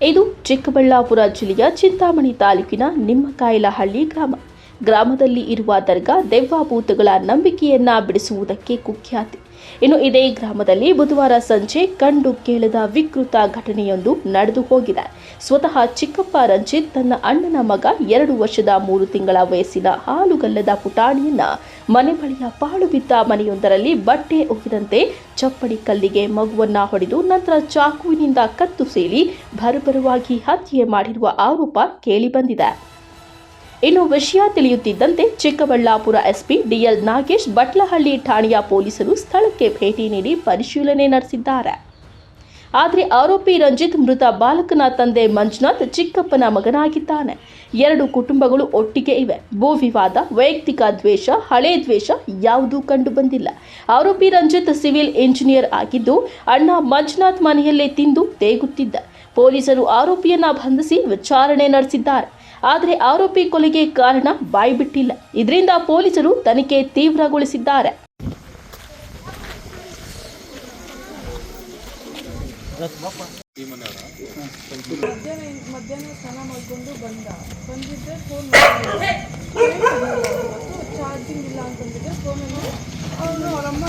ಇದು ಚಿಕ್ಕಬಳ್ಳಾಪುರ ಜಿಲ್ಲೆಯ ಚಿಂತಾಮಣಿ ತಾಲೂಕಿನ ನಿಮ್ಮಕಾಯಲಹಳ್ಳಿ ಗ್ರಾಮದಲ್ಲಿ ಇರುವ ದರ್ಗಾ ದೆವ್ವಭೂತಗಳ ನಂಬಿಕೆಯನ್ನ ಬಿಡಿಸುವುದಕ್ಕೆ ಕುಖ್ಯಾತಿ. ಇನ್ನು ಇದೇ ಗ್ರಾಮದಲ್ಲಿ ಬುಧವಾರ ಸಂಜೆ ಕಂಡು ಕೇಳದ ವಿಕೃತ ಘಟನೆಯೊಂದು ನಡೆದು ಹೋಗಿದೆ. ಸ್ವತಃ ಚಿಕ್ಕಪ್ಪ ರಂಜಿತ್ ತನ್ನ ಅಣ್ಣನ ಮಗ 2 ವರ್ಷದ 3 ತಿಂಗಳ ವಯಸ್ಸಿನ ಹಾಲುಗಲ್ಲದ ಪುಟಾಣಿಯನ್ನ ಮನೆ ಬಳಿಯ ಪಾಳು ಬಿದ್ದ ಮನೆಯೊಂದರಲ್ಲಿ ಬಟ್ಟೆ ಒಗೆದಂತೆ ಚಪ್ಪಡಿ ಕಲ್ಲಿಗೆ ಮಗುವನ್ನ ಹೊಡೆದು ನಂತರ ಚಾಕುವಿನಿಂದ ಕತ್ತು ಸೀಳಿ ಭರ್ಭರವಾಗಿ ಹತ್ಯೆ ಮಾಡಿರುವ ಆರೋಪ ಕೇಳಿಬಂದಿದೆ. ಇನ್ನು ವಿಷಯ ತಿಳಿಯುತ್ತಿದ್ದಂತೆ ಚಿಕ್ಕಬಳ್ಳಾಪುರ ಎಸ್ಪಿ ಡಿಎಲ್ ನಾಗೇಶ್ ಬಟ್ಲಹಳ್ಳಿ ಠಾಣೆಯ ಪೊಲೀಸರು ಸ್ಥಳಕ್ಕೆ ಭೇಟಿ ನೀಡಿ ಪರಿಶೀಲನೆ ನಡೆಸಿದ್ದಾರೆ. ಆದರೆ ಆರೋಪಿ ರಂಜಿತ್ ಮೃತ ಬಾಲಕನ ತಂದೆ ಮಂಜುನಾಥ್ ಚಿಕ್ಕಪ್ಪನ ಮಗನಾಗಿದ್ದಾನೆ. 2 ಕುಟುಂಬಗಳು ಒಟ್ಟಿಗೆ ಇವೆ. ಭೂ ವಿವಾದ, ವೈಯಕ್ತಿಕ ದ್ವೇಷ, ಹಳೆ ದ್ವೇಷ ಯಾವುದೂ ಕಂಡು ಬಂದಿಲ್ಲ. ಆರೋಪಿ ರಂಜಿತ್ ಸಿವಿಲ್ ಇಂಜಿನಿಯರ್ ಆಗಿದ್ದು ಅಣ್ಣ ಮಂಜುನಾಥ್ ಮನೆಯಲ್ಲೇ ತಿಂದು ತೇಗುತ್ತಿದ್ದ. ಪೊಲೀಸರು ಆರೋಪಿಯನ್ನ ಬಂಧಿಸಿ ವಿಚಾರಣೆ ನಡೆಸಿದ್ದಾರೆ. ಆದರೆ ಆರೋಪಿ ಕೊಲೆಗೆ ಕಾರಣ ಬಾಯ್ಬಿಟ್ಟಿಲ್ಲ. ಇದರಿಂದ ಪೊಲೀಸರು ತನಿಖೆ ತೀವ್ರಗೊಳಿಸಿದ್ದಾರೆ. ಮಧ್ಯಾಹ್ನ ಸ್ನಾನ ಮಾಡಿಕೊಂಡು ಬಂದಿದ್ದೆ. ಫೋನ್ ಚಾರ್ಜಿಂಗ್ ಇಲ್ಲ ಅಂತಂದಿದ್ದೆ. ಫೋನಲ್ಲಿ ಅವನು ಅವ್ರ ಅಮ್ಮ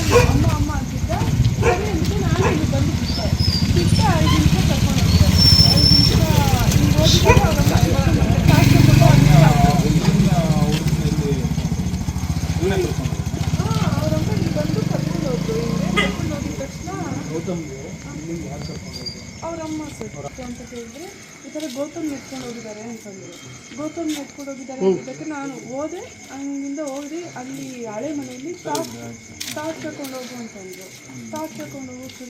ಅಂತಿದ್ದ. ಸರಿ ಅಂತ ನಾನು ಇಲ್ಲಿ ಬಂದುಬಿಟ್ಟೆ. 5 ನಿಮಿಷ ಕರ್ಕೊಂಡೋಗಿದ್ದೆ. 5 ನಿಮಿಷ ಹಿಂಗೆ ಹೋಗಿದ್ದಾಗ ಅವರಮ್ಮ ಕಾಸು ಅವರಮ್ಮ ಇಲ್ಲಿ ಬಂದು ಕರ್ಕೊಂಡು ಹೋದ್ರು. ಹಿಂಗೆ ಕರ್ಕೊಂಡು ಹೋಗಿದ ತಕ್ಷಣ ಅವರಮ್ಮ ಅಂತ ಹೇಳಿದ್ರೆ ಈ ಥರ ಗೌತಮ್ ನೆಟ್ಕೊಂಡು ಹೋಗಿದ್ದಾರೆ ಅಂತಂದರು. ಗೌತಮ್ ನೆಟ್ಕೊಂಡು ಹೋಗಿದ್ದಾರೆ ಅಂತದಕ್ಕೆ ನಾನು ಹೋದೆ. ಅಲ್ಲಿಂದ ಹೋಗಿ ಅಲ್ಲಿ ಹಳೆ ಮನೆಯಲ್ಲಿ ಟಾರ್ಚ್ ತಗೊಂಡು ಹೋಗು ಅಂತಂದರು. ಟಾರ್ಚ್ ತಗೊಂಡು ಹೋಗಿ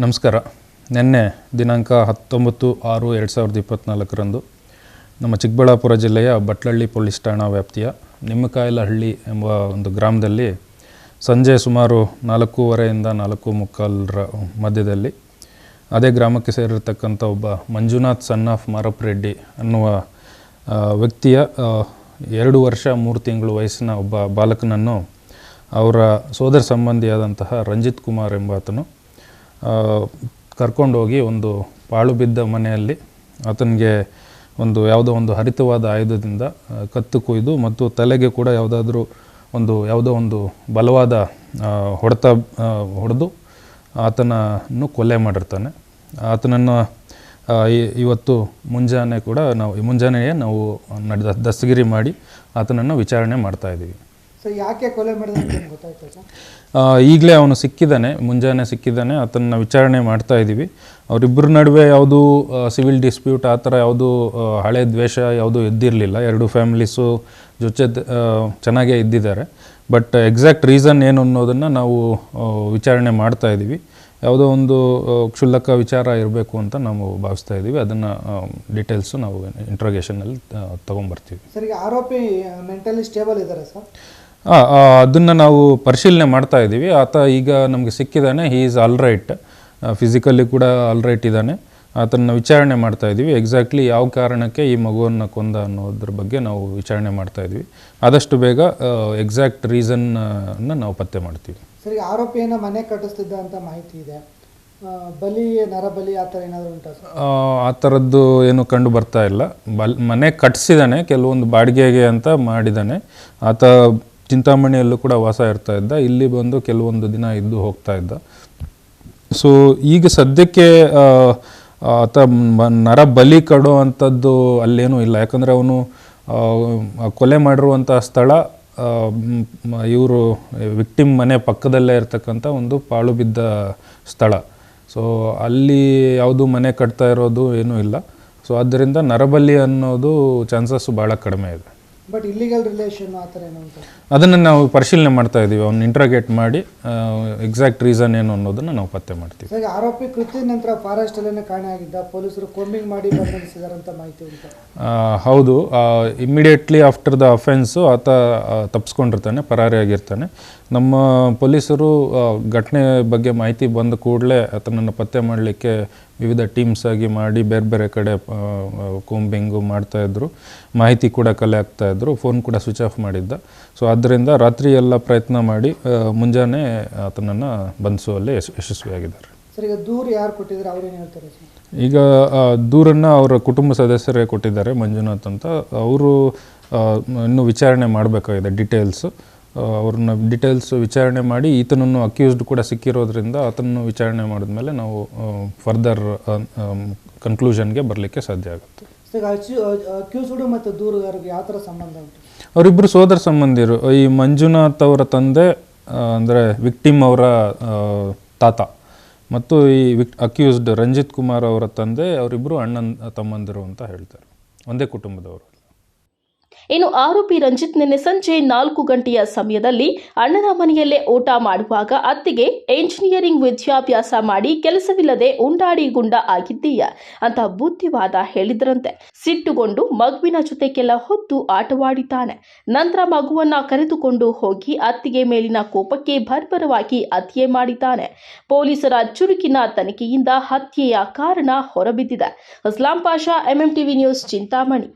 ನಮಸ್ಕಾರ. ನಿನ್ನೆ ದಿನಾಂಕ 19/6/2024 ನಮ್ಮ ಚಿಕ್ಕಬಳ್ಳಾಪುರ ಜಿಲ್ಲೆಯ ಬಟ್ಲಹಳ್ಳಿ ಪೊಲೀಸ್ ಠಾಣಾ ವ್ಯಾಪ್ತಿಯ ನಿಮ್ಮಕಾಯಲಹಳ್ಳಿ ಎಂಬ ಒಂದು ಗ್ರಾಮದಲ್ಲಿ ಸಂಜೆ ಸುಮಾರು 4:15 4:45 ಮಧ್ಯದಲ್ಲಿ ಅದೇ ಗ್ರಾಮಕ್ಕೆ ಸೇರಿರ್ತಕ್ಕಂಥ ಒಬ್ಬ ಮಂಜುನಾಥ್ ಸನ್ ಆಫ್ ಮಾರಪ್ಪ ರೆಡ್ಡಿ ಅನ್ನುವ ವ್ಯಕ್ತಿಯ 2 ವರ್ಷ 3 ತಿಂಗಳು ವಯಸ್ಸಿನ ಒಬ್ಬ ಬಾಲಕನನ್ನು ಅವರ ಸೋದರ ಸಂಬಂಧಿಯಾದಂತಹ ರಂಜಿತ್ ಕುಮಾರ್ ಎಂಬಾತನು ಕರ್ಕೊಂಡೋಗಿ ಒಂದು ಪಾಳು ಬಿದ್ದ ಮನೆಯಲ್ಲಿ ಆತನಿಗೆ ಯಾವುದೋ ಒಂದು ಹರಿತವಾದ ಆಯುಧದಿಂದ ಕತ್ತು ಕೊಯ್ದು ಮತ್ತು ತಲೆಗೆ ಕೂಡ ಯಾವುದೋ ಒಂದು ಬಲವಾದ ಹೊಡೆದು ಆತನನ್ನು ಕೊಲೆ ಮಾಡಿರ್ತಾನೆ. ಆತನನ್ನು ಇವತ್ತು ಮುಂಜಾನೆಯೇ ನಾವು ದಸ್ತಗಿರಿ ಮಾಡಿ ಆತನನ್ನು ವಿಚಾರಣೆ ಮಾಡ್ತಾಯಿದ್ದೀವಿ. ಯಾಕೆ ಕೊಲೆ ಮಾಡಿದ ಅಂತ ಗೊತ್ತಾಯ್ತು ಸರ್? ಈಗಲೇ ಅವನು ಮುಂಜಾನೆ ಸಿಕ್ಕಿದ್ದಾನೆ. ಆತನ ವಿಚಾರಣೆ ಮಾಡ್ತಾ ಇದ್ದೀವಿ. ಅವರಿಬ್ಬರ ನಡುವೆ ಯಾವುದೂ ಸಿವಿಲ್ ಡಿಸ್ಪ್ಯೂಟ್ ಆ ಥರ ಯಾವುದೂ ಹಳೆ ದ್ವೇಷ ಯಾವುದೂ ಇದ್ದಿರಲಿಲ್ಲ. 2 ಫ್ಯಾಮಿಲೀಸು ಜೊತೆ ಚೆನ್ನಾಗೇ ಇದ್ದಿದ್ದಾರೆ. ಬಟ್ ಎಕ್ಸಾಕ್ಟ್ ರೀಸನ್ ಏನು ಅನ್ನೋದನ್ನು ನಾವು ವಿಚಾರಣೆ ಮಾಡ್ತಾ ಇದ್ದೀವಿ. ಯಾವುದೋ ಒಂದು ಕ್ಷುಲ್ಲಕ ವಿಚಾರ ಇರಬೇಕು ಅಂತ ನಾವು ಭಾವಿಸ್ತಾ ಇದ್ದೀವಿ. ಅದನ್ನು ಡೀಟೇಲ್ಸು ನಾವು ಇಂಟ್ರೋಗೇಷನಲ್ಲಿ ತೊಗೊಂಬರ್ತೀವಿ. ಸರ್, ಈಗ ಆರೋಪಿ ಮೆಂಟಲಿ ಸ್ಟೇಬಲ್ ಇದ್ದಾರೆ ಸರ್? ಅದನ್ನು ನಾವು ಪರಿಶೀಲನೆ ಮಾಡ್ತಾ ಇದ್ದೀವಿ. ಆತ ಈಗ ನಮಗೆ ಸಿಕ್ಕಿದ್ದಾನೆ. He is all right, physically ಕೂಡ ಆಲ್ ರೈಟ್ ಇದ್ದಾನೆ. ಆತನ ವಿಚಾರಣೆ ಮಾಡ್ತಾ ಇದ್ದೀವಿ. ಎಕ್ಸಾಕ್ಟ್ಲಿ ಯಾವ ಕಾರಣಕ್ಕೆ ಈ ಮಗುವನ್ನು ಕೊಂದ ಅನ್ನೋದ್ರ ಬಗ್ಗೆ ನಾವು ವಿಚಾರಣೆ ಮಾಡ್ತಾ ಇದ್ದೀವಿ. ಆದಷ್ಟು ಬೇಗ ಎಕ್ಸಾಕ್ಟ್ ರೀಸನ್ನ ನಾವು ಪತ್ತೆ ಮಾಡ್ತೀವಿ. ಸರಿ, ಆರೋಪಿಯನ್ನು ಮನೆ ಕಟ್ಟಿಸ್ತಿದ್ದ ಅಂತ ಮಾಹಿತಿ ಇದೆ. ಬಲಿ ನರಬಲಿ ಆ ಥರ ಏನಾದರೂ ಉಂಟಾ ಸರ್? ಆ ಥರದ್ದು ಏನು ಕಂಡು ಬರ್ತಾ ಇಲ್ಲ. ಮನೆ ಕಟ್ಸಿದ್ದಾನೆ, ಕೆಲವೊಂದು ಬಾಡಿಗೆಗೆ ಅಂತ ಮಾಡಿದ್ದಾನೆ. ಆತ ಚಿಂತಾಮಣಿಯಲ್ಲೂ ಕೂಡ ವಾಸ ಇರ್ತಾ ಇದ್ದ, ಇಲ್ಲಿ ಬಂದು ಕೆಲವೊಂದು ದಿನ ಇದ್ದು ಹೋಗ್ತಾ ಇದ್ದ. ಸೊ ಈಗ ಸದ್ಯಕ್ಕೆ ಆತ ನರ ಬಲಿ ಕೊಡೋ ಅಂಥದ್ದು ಅಲ್ಲೇನೂ ಇಲ್ಲ. ಯಾಕಂದರೆ ಅವನು ಕೊಲೆ ಮಾಡಿರುವಂಥ ಸ್ಥಳ ಇವರು ವಿಕ್ಟಿಮ್ ಮನೆ ಪಕ್ಕದಲ್ಲೇ ಇರ್ತಕ್ಕಂಥ ಒಂದು ಪಾಳು ಬಿದ್ದ ಸ್ಥಳ. ಸೊ ಅಲ್ಲಿ ಯಾವುದು ಮನೆ ಕಟ್ತಾ ಇರೋದು ಏನೂ ಇಲ್ಲ. ಸೊ ಆದ್ದರಿಂದ ನರಬಲಿ ಅನ್ನೋದು ಚಾನ್ಸಸ್ ಭಾಳ ಕಡಿಮೆ ಇದೆ. ಬಟ್ ಇಲ್ಲಿಗಲ್ ರಿಲೇಷನ್ ಆ ಥರ ಏನೋ ಉಂಟು? ಅದನ್ನು ನಾವು ಪರಿಶೀಲನೆ ಮಾಡ್ತಾ ಇದ್ದೀವಿ. ಅವ್ನು ಇಂಟ್ರಾಗೇಟ್ ಮಾಡಿ ಎಕ್ಸಾಕ್ಟ್ ರೀಸನ್ ಏನು ಅನ್ನೋದನ್ನು ನಾವು ಪತ್ತೆ ಮಾಡ್ತೀವಿ. ಸರ್, ಆರೋಪಿ ಕೃತ್ಯದ ನಂತರ ಫಾರೆಸ್ಟಲ್ಲೇ ಕಾಣೆ ಆಗಿದ್ದ, ಪೊಲೀಸರು ಕೋಂಬಿಂಗ್ ಮಾಡಿ ಬಂಧಿಸಿದಾರಂತ ಮಾಹಿತಿ ಉಂಟು? ಹೌದು. ಇಮ್ಮಿಡಿಯೇಟ್ಲಿ ಆಫ್ಟರ್ ದ ಅಫೆನ್ಸು ಆತ ತಪ್ಪಿಸ್ಕೊಂಡಿರ್ತಾನೆ, ಪರಾರಿಯಾಗಿರ್ತಾನೆ. ನಮ್ಮ ಪೊಲೀಸರು ಘಟನೆ ಬಗ್ಗೆ ಮಾಹಿತಿ ಬಂದ ಕೂಡಲೇ ಆತನನ್ನು ಪತ್ತೆ ಮಾಡಲಿಕ್ಕೆ ವಿವಿಧ ಟೀಮ್ಸ್ ಆಗಿ ಮಾಡಿ ಬೇರೆ ಬೇರೆ ಕಡೆ ಕೋಂಬಿಂಗು ಮಾಡ್ತಾಯಿದ್ರು, ಮಾಹಿತಿ ಕೂಡ ಕಲೆ ಆಗ್ತಾಯಿದ್ರು, ಫೋನ್ ಕೂಡ ಸ್ವಿಚ್ ಆಫ್ ಮಾಡಿದ್ದ. ಸೊ ಆದ್ದರಿಂದ ರಾತ್ರಿ ಎಲ್ಲ ಪ್ರಯತ್ನ ಮಾಡಿ ಮುಂಜಾನೆ ಆತನನ್ನು ಬಂಧಿಸುವಲ್ಲಿ ಯಶಸ್ವಿಯಾಗಿದ್ದಾರೆ. ಸರ್, ಈಗ ದೂರು ಯಾರು ಕೊಟ್ಟಿದ್ದಾರೆ, ಅವ್ರೇನು ಹೇಳ್ತಾರೆ ಸರ್? ಈಗ ದೂರನ್ನು ಅವರ ಕುಟುಂಬ ಸದಸ್ಯರೇ ಕೊಟ್ಟಿದ್ದಾರೆ, ಮಂಜುನಾಥ್ ಅಂತ. ಅವರು ಇನ್ನೂ ವಿಚಾರಣೆ ಮಾಡಬೇಕಾಗಿದೆ, ಡೀಟೇಲ್ಸು. ಅವ್ರನ್ನ ಡೀಟೇಲ್ಸ್ ವಿಚಾರಣೆ ಮಾಡಿ ಈತನನ್ನು ಅಕ್ಯೂಸ್ಡ್ ಕೂಡ ಸಿಕ್ಕಿರೋದ್ರಿಂದ ಆತನನ್ನು ವಿಚಾರಣೆ ಮಾಡಿದ್ಮೇಲೆ ನಾವು ಫರ್ದರ್ ಕನ್ಕ್ಲೂಷನ್ಗೆ ಬರಲಿಕ್ಕೆ ಸಾಧ್ಯ ಆಗುತ್ತೆ. ಅಕ್ಯೂಸ್ಡ್ ಮತ್ತು ದೂರುಗಾರರಿಗೆ ಯಾವ ಥರ ಸಂಬಂಧ ಉಂಟು? ಅವರಿಬ್ಬರು ಸೋದರ ಸಂಬಂಧಿರು. ಈ ಮಂಜುನಾಥ್ ಅವರ ತಂದೆ ಅಂದರೆ ವಿಕ್ಟಿಮ್ ಅವರ ತಾತ, ಮತ್ತು ಈ ಅಕ್ಯೂಸ್ಡ್ ರಂಜಿತ್ ಕುಮಾರ್ ಅವರ ತಂದೆ, ಅವರಿಬ್ಬರು ಅಣ್ಣನ ತಮ್ಮಂದಿರು ಅಂತ ಹೇಳ್ತಾರೆ, ಒಂದೇ ಕುಟುಂಬದವರು. ಇನ್ನು ಆರೋಪಿ ರಂಜಿತ್ ನಿನ್ನೆ ಸಂಜೆ 4 ಗಂಟೆಯ ಸಮಯದಲ್ಲಿ ಅಣ್ಣನ ಮನೆಯಲ್ಲೇ ಊಟ ಮಾಡುವಾಗ ಅತ್ತಿಗೆ ಎಂಜಿನಿಯರಿಂಗ್ ವಿದ್ಯಾಭ್ಯಾಸ ಮಾಡಿ ಕೆಲಸವಿಲ್ಲದೆ ಉಂಡಾಡಿ ಗುಂಡ ಆಗಿದ್ದೀಯ ಅಂತ ಬುದ್ಧಿವಾದ ಹೇಳಿದ್ರಂತೆ. ಸಿಟ್ಟುಗೊಂಡು ಮಗುವಿನ ಜೊತೆ ಕೆಲ ಹೊತ್ತು ಆಟವಾಡಿದ್ದಾನೆ. ನಂತರ ಮಗುವನ್ನ ಕರೆದುಕೊಂಡು ಹೋಗಿ ಅತ್ತಿಗೆ ಮೇಲಿನ ಕೋಪಕ್ಕೆ ಬರ್ಬರವಾಗಿ ಹತ್ಯೆ ಮಾಡಿದ್ದಾನೆ. ಪೊಲೀಸರ ಚುರುಕಿನ ತನಿಖೆಯಿಂದ ಹತ್ಯೆಯ ಕಾರಣ ಹೊರಬಿದ್ದಿದೆ. Aslam Pasha, MMTV news, Chintamani.